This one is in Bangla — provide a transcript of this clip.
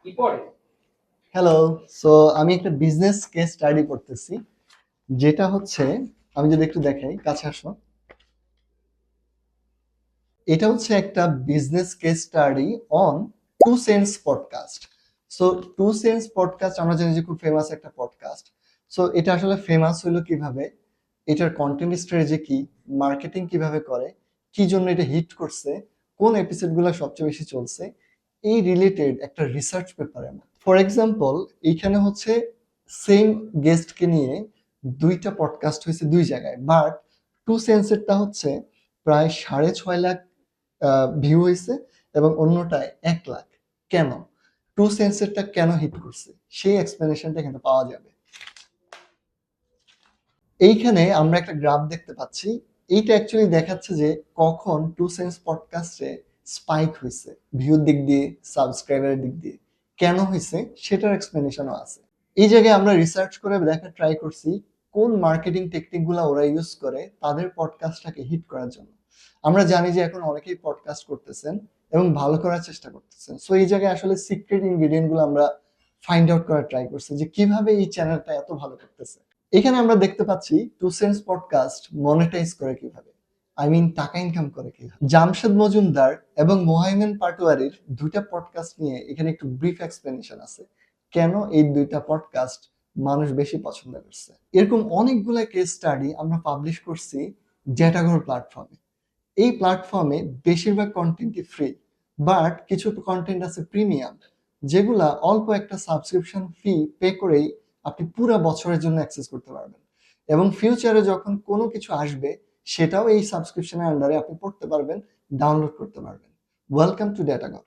কি পড়ে? হ্যালো। সো আমি একটা বিজনেস কেস স্টাডি করতেছি, যেটা হচ্ছে, আমি যদি একটু দেখাই, কাছে আসো। এটা হচ্ছে একটা business case study on two sense podcast. So two sense podcast আমরা জানি যে খুব ফেমাস একটা পডকাস্ট। সো এটা আসলে ফেমাস হলো কিভাবে, এটার কন্টেন্ট স্ট্র্যাটেজি কি, মার্কেটিং কিভাবে করে, কি জন্য এটা হিট করছে, কোন এপিসোডগুলো সবচেয়ে বেশি চলছে, এই রিলেটেড একটা রিসার্চ পেপারের মতো। ফর এক্সাম্পল, এইখানে হচ্ছে সেম গেস্টকে নিয়ে দুইটা পডকাস্ট হয়েছে দুই জায়গায়, বাট টু সেন্সেরটা হচ্ছে প্রায় 6.5 লাখ ভিউ হয়েছে এবং অন্যটায় 1 লাখ। কেন? টু সেন্সেরটা কেন হিট করছে সেই এক্সপ্লেনেশনটা এখানে পাওয়া যাবে। এইখানে আমরা একটা গ্রাফ দেখতে পাচ্ছি। এইটা অ্যাকচুয়ালি দেখাচ্ছে যে কখন টু সেন্স পডকাস্টে স্পাইক হয়েছে, ভিউর দিক দিয়ে, সাবস্ক্রাইবারের দিক দিয়ে। কেন হয়েছে সেটার এক্সপ্লেনেশনও আছে। এই জায়গায় আমরা রিসার্চ করে দেখা ট্রাই করছি কোন মার্কেটিং টেকনিকগুলো ওরা ইউজ করে তাদের পডকাস্টটাকে হিট করার জন্য। আমরা জানি যে এখন অনেকেই পডকাস্ট করতেছেন এবং ভালো করার চেষ্টা করতেছেন। সো এই জায়গায় আসলে সিক্রেট ইনগ্রেডিয়েন্ট গুলো আমরা ফাইন্ড আউট করার ট্রাই করছি যে কিভাবে এই চ্যানেলটা এত ভালো করতেছে। এখানে আমরা দেখতে পাচ্ছি টু সেন্স পডকাস্ট মনিটাইজ করে কিভাবে, আই মিন টাকা ইনকাম করে কিভাবে। জামশেদ মজুমদার এবং মোহাইমেন পাটোয়ারির দুইটা পডকাস্ট নিয়ে এখানে একটু ব্রিফ এক্সপ্লেনেশন আছে কেন এই দুইটা পডকাস্ট মানুষ বেশি পছন্দ করছে। এরকম অনেকগুলো কেস স্টাডি আমরা পাবলিশ করছি ডেটাগর প্ল্যাটফর্মে। এই প্ল্যাটফর্মে বেশিরভাগ কন্টেন্টই ফ্রি, বাট কিছু কন্টেন্ট আছে প্রিমিয়াম, যেগুলা অল্প একটা সাবস্ক্রিপশন ফি পে করেই আপনি পুরো বছরের জন্য অ্যাক্সেস করতে পারবেন এবং ফিউচারে যখন কোনো কিছু আসবে সেটাও এই সাবস্ক্রিপশনের আন্ডারে আপনি পড়তে পারবেন, ডাউনলোড করতে পারবেন। Welcome to ডেটাগর।